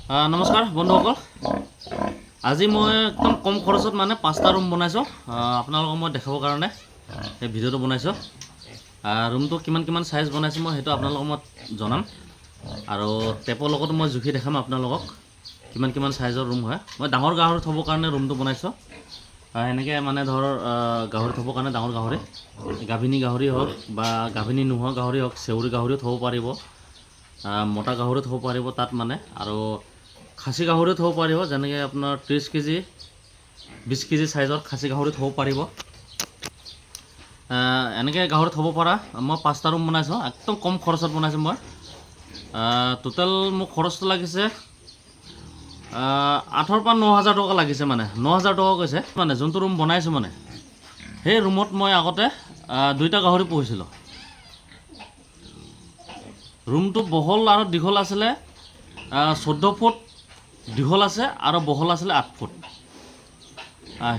নমস্কাৰ বন্ধুসকল, আজি মই একদম কম খৰচত মানে 5টা ৰুম বনাইছোঁ। আপোনালোকক মই দেখাবৰ কাৰণে এই ভিডিঅ'টো বনাইছোঁ। ৰুমটো কিমান সাইজ বনাইছোঁ মই সেইটো আপোনালোকক মই জনাম, আৰু টেপৰ লগতো মই জুখি দেখাম আপোনালোকক কিমান সাইজৰ ৰুম হয়। মই ডাঙৰ গাহৰি থ'বৰ কাৰণে ৰুমটো বনাইছোঁ। এনেকৈ মানে ধৰ গাহৰি থ'বৰ কাৰণে ডাঙৰ গাহৰি, গাভিনী গাহৰি হওক বা গাভিনী নোহোৱা গাহৰি হওক, চেউৰী গাহৰিও থ'ব পাৰিব, মতা গাহৰিও থ'ব পাৰিব তাত মানে, আৰু খাচী গাহৰিও থ'ব পাৰিব, যেনেকৈ আপোনাৰ 30 কেজি 20 কেজি সাইজৰ খাচী গাহৰি থ'ব পাৰিব। এনেকৈ গাহৰি থ'ব পৰা মই 5টা ৰুম বনাইছোঁ, একদম কম খৰচত বনাইছোঁ মই। টোটেল মোক খৰচটো লাগিছে 8,000 পৰা 9,000 টকা লাগিছে, মানে 9,000 টকা কৈছে। মানে যোনটো ৰুম বনাইছোঁ মানে সেই ৰুমত মই আগতে 2টা গাহৰি পুহিছিলোঁ। ৰুমটো বহল আৰু দীঘল আছিলে 14 ফুট দীঘল আছে আৰু বহল আছিলে 8 ফুট।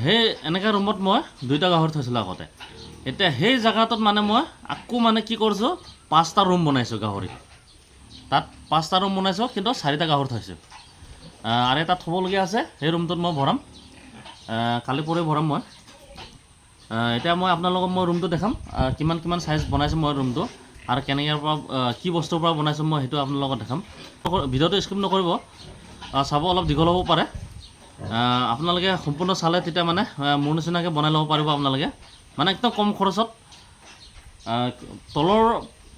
সেই এনেকৈ ৰুমত মই 2টা গাহৰি থৈছিলোঁ আগতে। এতিয়া সেই জেগাটোত মানে মই আকৌ মানে কি কৰিছোঁ, 5টা ৰুম বনাইছোঁ গাহৰি। তাত 5টা ৰুম বনাইছোঁ, কিন্তু 4টা গাহৰি থৈছোঁ। আৰু এটা থ'বলগীয়া আছে, সেই ৰুমটোত মই ভৰাম, কালি পৰহি ভৰাম মই। এতিয়া মই আপোনালোকক মই ৰুমটো দেখাম, কিমান সাইজ বনাইছোঁ মই ৰুমটো, আৰু কেনেকৈ পৰা কি বস্তুৰ পৰা বনাইছোঁ মই সেইটো আপোনালোকক দেখাম। ভিডিঅ'টো স্কিপ নকৰিব, চাব অলপ দীঘল হ'ব পাৰে। আপোনালোকে সম্পূৰ্ণ চালে তেতিয়া মানে মোৰ নিচিনাকৈ বনাই ল'ব পাৰিব আপোনালোকে, মানে একদম কম খৰচত। তলৰ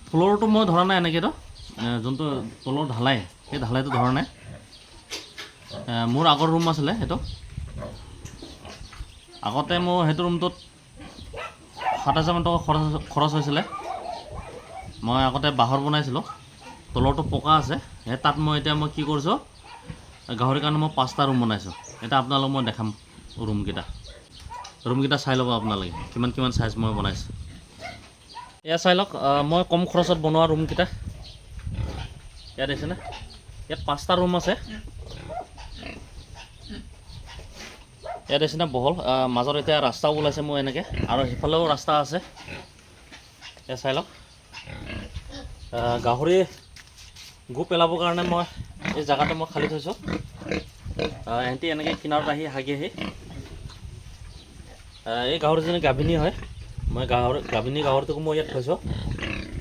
ফ্ল'ৰটো মই ধৰা নাই এনেকৈতো, যোনটো তলৰ ঢালাই সেই ঢালাইটো ধৰা নাই। মোৰ আগৰ ৰুম আছিলে সেইটো, আগতে মোৰ সেইটো ৰুমটোত 7,000 মান টকা খৰচ হৈছিলে। মই আগতে বাঁহৰ বনাইছিলোঁ, তলৰটো পকা আছে। সেই তাত মই এতিয়া মই কি কৰিছোঁ, গাহৰিৰ কাৰণে মই 5টা ৰুম বনাইছোঁ। এতিয়া আপোনালোকক মই দেখাম ৰুমকেইটা চাই ল'ব আপোনালোকে কিমান সাইজ মই বনাইছোঁ। এয়া চাই লওক, মই কম খৰচত বনোৱা ৰুমকেইটা। ইয়াত দেখিছেনে, ইয়াত 5টা ৰুম আছে। ইয়াত দেখিছেনে বহল, মাজত এতিয়া ৰাস্তাও ওলাইছে মোৰ এনেকৈ, আৰু সিফালেও ৰাস্তা আছে। এয়া চাই লওক, গাহৰি গু পেলাবৰ কাৰণে মই এই জেগাটো মই খালী থৈছোঁ। এহেঁতি এনেকৈ কিনাৰত আহি হাগি এই গাহৰিজনী গাভিনী হয়, মই গাভিনী গাহৰিটোকো মই ইয়াত থৈছোঁ।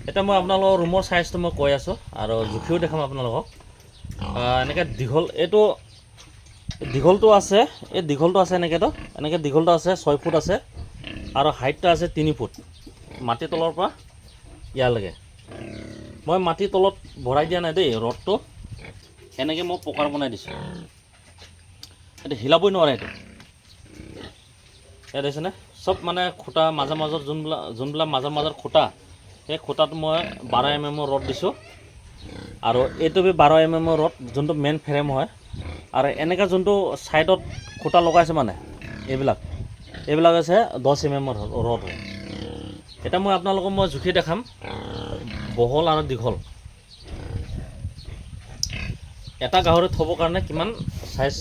এতিয়া মই আপোনালোকৰ ৰুমৰ চাইজটো মই কৈ আছোঁ, আৰু জুখিও দেখাম আপোনালোকক। এনেকৈ এইটো দীঘলটো আছে, এই দীঘলটো আছে এনেকৈতো, এনেকৈ দীঘলটো আছে 6 ফুট আছে, আৰু হাইটটো আছে 3 ফুট মাটিৰ তলৰ পৰা ইয়ালৈকে। মই মাটিৰ তলত ভৰাই দিয়া নাই দেই, ৰডটো এনেকৈ মই পকাৰ বনাই দিছোঁ। এইটো হিলাবই নোৱাৰে এইটো। ইয়াত দেখিছেনে, চব মানে খুঁটা মাজৰ যোনবিলাক মাজৰ খুঁটা, সেই খুঁটাটো মই 12 mm ৰড দিছোঁ, আৰু এইটো 12 mm ৰড যোনটো মেইন ফ্ৰেম হয়। আৰু এনেকৈ যোনটো ছাইডত খুঁটা লগাইছে মানে এইবিলাক আছে 10 mm ৰড হয়। এতিয়া মই আপোনালোকক মই জুখি দেখাম বহল আৰু দীঘল। এটা গাহৰি থ'বৰ কাৰণে কিমান সাইজ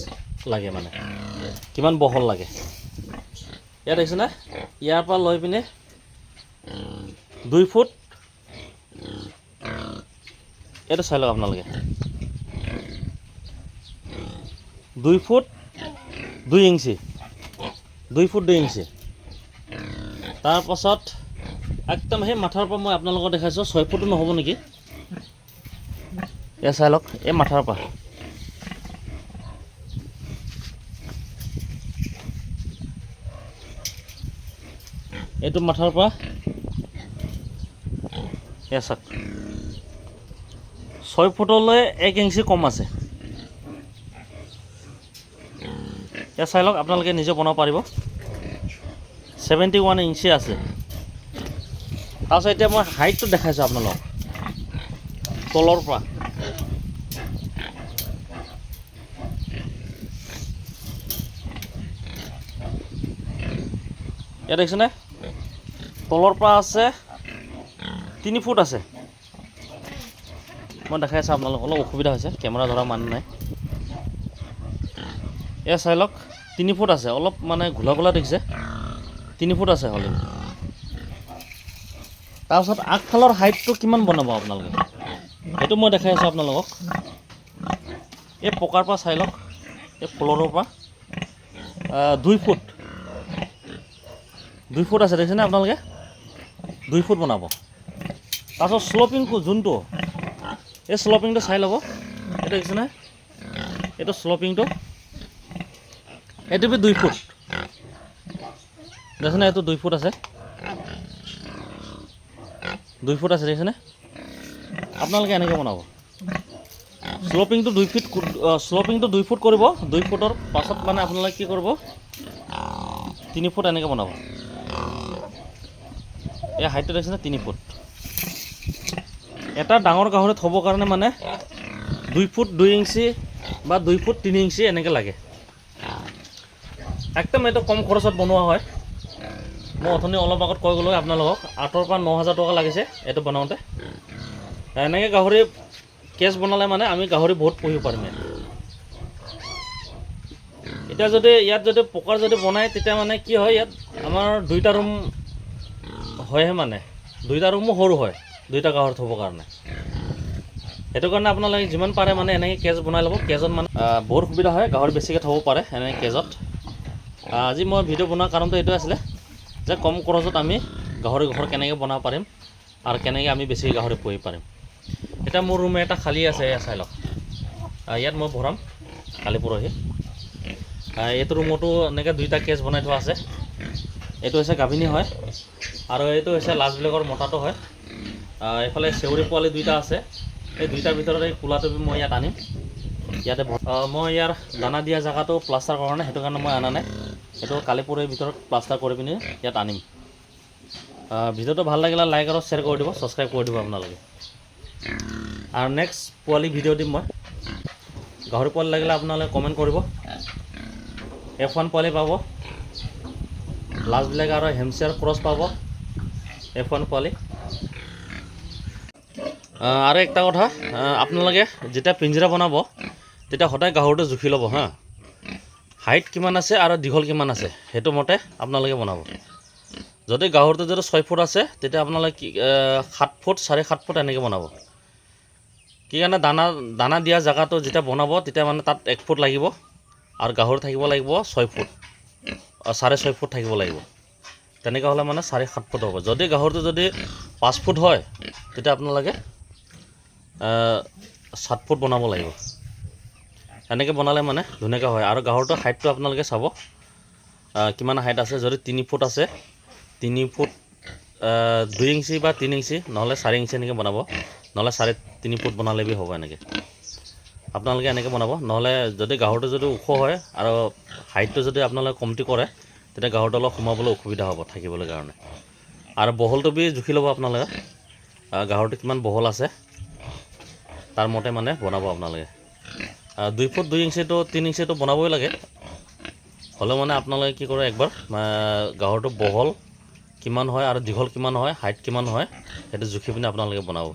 লাগে, মানে কিমান বহল লাগে। ইয়াত দেখিছেনে, ইয়াৰ পৰা লৈ পিনে 2 ফুট, এইটো চাই লওক আপোনালোকে, 2 ফুট 2 ইঞ্চি, 2 ফুট 2 ইঞ্চি। তাৰপাছত একদম সেই মাথাৰ পৰা মই আপোনালোকক দেখাইছোঁ, 6 ফুটো নহ'ব নেকি। এয়া চাই লওক, এই মাথাৰ পৰা এইটো মাথাৰ পৰা এয়া চাওক, 6 ফুটলৈ 1 ইঞ্চি কম আছে। এয়া চাই লওক, আপোনালোকে নিজে বনাব পাৰিব। 71 ইঞ্চি আছে। তাৰপিছত এতিয়া মই হাইটটো দেখাইছোঁ আপোনালোকক তলৰ পৰা। ইয়াত দেখিছেনে, তলৰ পৰা আছে 3 ফুট আছে। মই দেখাই আছোঁ আপোনালোকক, অলপ অসুবিধা হৈছে, কেমেৰা ধৰা মানুহ নাই। এয়া চাই লওক, 3 ফুট আছে, অলপ মানে ঘোলা দেখিছে, 3 ফুট আছে হ'লে। তাৰপিছত আগফালৰ হাইটটো কিমান বনাব আপোনালোকে, সেইটো মই দেখাই আছোঁ আপোনালোকক। এই পকাৰ পৰা চাই লওক, এই ফ্ল'ৰৰ পৰা 2 ফুট আছে দেখিছেনে আপোনালোকে? 2 ফুট বনাব। তাৰপিছত শ্লপিংটো যোনটো, এই শ্লপিংটো চাই ল'ব, এইটো দেখিছেনে? এইটো শ্লপিংটো, এইটো 2 ফুট দেখিছেনে? এইটো 2 ফুট আছে, 2 ফুট আছে দেখিছেনে? আপোনালোকে এনেকৈ বনাব। শ্লপিংটো 2 ফিট, শ্লপিংটো 2 ফুট কৰিব। 2 ফুটৰ পাছত মানে আপোনালোকে কি কৰিব, 3 ফুট এনেকৈ বনাব। এই হাইটটো দেখিছেনে? 3 ফুট। এটা ডাঙৰ গাহৰি থ'বৰ কাৰণে মানে 2 ফুট 2 ইঞ্চি বা 2 ফুট 3 ইঞ্চি এনেকৈ লাগে। একদম এইটো কম খৰচত বনোৱা হয়। মই অথনি অলপ আগত কৈ গ'লোঁ আপোনালোকক 8,000 পৰা 9,000 টকা লাগিছে এইটো বনাওঁতে। এনেকৈ গাহৰি কেজ বনালে মানে আমি গাহৰি বহুত পুহিব পাৰিম। এতিয়া যদি ইয়াত যদি পকাৰ যদি বনায় তেতিয়া মানে কি হয়, ইয়াত আমাৰ 2টা ৰুম হয়হে, মানে 2টা ৰুমো সৰু হয় 2টা গাহৰি থ'বৰ কাৰণে। সেইটো কাৰণে আপোনালোকে যিমান পাৰে মানে এনেকৈ কেজ বনাই ল'ব। কেজত মানে বহুত সুবিধা হয়, গাহৰি বেছিকৈ থ'ব পাৰে এনেকৈ কেজত। আজি মই ভিডিঅ' বনোৱাৰ কাৰণটো এইটোৱে আছিলে যে কম খৰচত আমি গাহৰি ঘৰ কেনেকৈ বনাব পাৰিম আৰু কেনেকৈ আমি বেছি গাহৰি পুহিব পাৰিম। এতিয়া মোৰ ৰুম এটা খালী আছে, এয়া চাই লওক। ইয়াত মই ভৰাম কালি পৰহি। এইটো ৰুমতো এনেকৈ 2টা কেজ বনাই থোৱা আছে। এইটো হৈছে গাভিনী হয় আৰু এইটো হৈছে লাষ্ট ব্লেকৰ মতাটো হয়। এইফালে চেউৰী পোৱালি 2টা আছে। এই 2টাৰ ভিতৰত এই কোলাটো মই ইয়াত আনিম। ইয়াতে মই ইয়াৰ দানা দিয়া জেগাটো প্লাষ্টাৰ কৰা নাই, সেইটো কাৰণে মই অনা নাই। সেইটো কালি পৰহিৰ ভিতৰত প্লাষ্টাৰ কৰি পিনি ইয়াত আনিম। ভিডিঅ'টো ভাল লাগিলে লাইক আৰু শ্বেয়াৰ কৰি দিব, ছাবস্ক্ৰাইব কৰি দিব আপোনালোকে। আৰু নেক্সট পোৱালি ভিডিঅ' দিম মই। গাহৰি পোৱালি লাগিলে আপোনালোকে কমেণ্ট কৰিব। F1 পোৱালি পাব, লাষ্ট ব্লেক আৰু হেমশ্বেয়াৰ ক্ৰছ পাব, F1 পোৱালি। আৰু একটা কথা, আপোনালোকে যেতিয়া পিঞ্জিৰা বনাব তেতিয়া সদায় গাহৰিটো জুখি ল'ব হা। হাইট কিমান আছে আৰু দীঘল কিমান আছে সেইটো মতে আপোনালোকে বনাব। যদি গাহৰিটো যদি 6 ফুট আছে তেতিয়া আপোনালোকে 7 ফুট 7.5 ফুট এনেকৈ বনাব। কি কাৰণে দানা দিয়া জেগাটো যেতিয়া বনাব তেতিয়া মানে তাত 1 ফুট লাগিব আৰু গাহৰি থাকিব লাগিব 6 ফুট 6.5 ফুট থাকিব লাগিব। তেনেকৈ হ'লে মানে 7.5 ফুট হ'ব। যদি গাহৰিটো যদি 5 ফুট হয় তেতিয়া আপোনালোকে 7 ফুট বনাব লাগিব। এনেকৈ বনালে মানে ধুনীয়াকৈ হয়। আৰু গাহৰিটোৰ হাইটটো আপোনালোকে চাব কিমান হাইট আছে। যদি 3 ফুট আছে, 3 ফুট 2 ইঞ্চি বা 3 ইঞ্চি নহ'লে 4 ইঞ্চি এনেকৈ বনাব, নহ'লে 3.5 ফুট বনালে বি হ'ব। এনেকৈ আপোনালোকে এনেকৈ বনাব। নহ'লে যদি গাহৰিটো যদি ওখ হয় আৰু হাইটটো যদি আপোনালোকে কমতি কৰে তেতিয়া গাহৰিটো অলপ সোমাবলৈ অসুবিধা হ'ব থাকিবলৈ কাৰণে। আৰু বহলটো বি জুখি ল'ব আপোনালোকে, গাহৰিটো কিমান বহল আছে তাৰ মতে মানে বনাব আপোনালোকে। 2 ফুট 2 ইঞ্চিটো 3 ইঞ্চিটো বনাবই লাগে। হ'লেও মানে আপোনালোকে কি কৰে, একবাৰ গাহৰিটো বহল কিমান হয় আৰু দীঘল কিমান হয়, হাইট কিমান হয় সেইটো জুখি পিনি আপোনালোকে বনাব।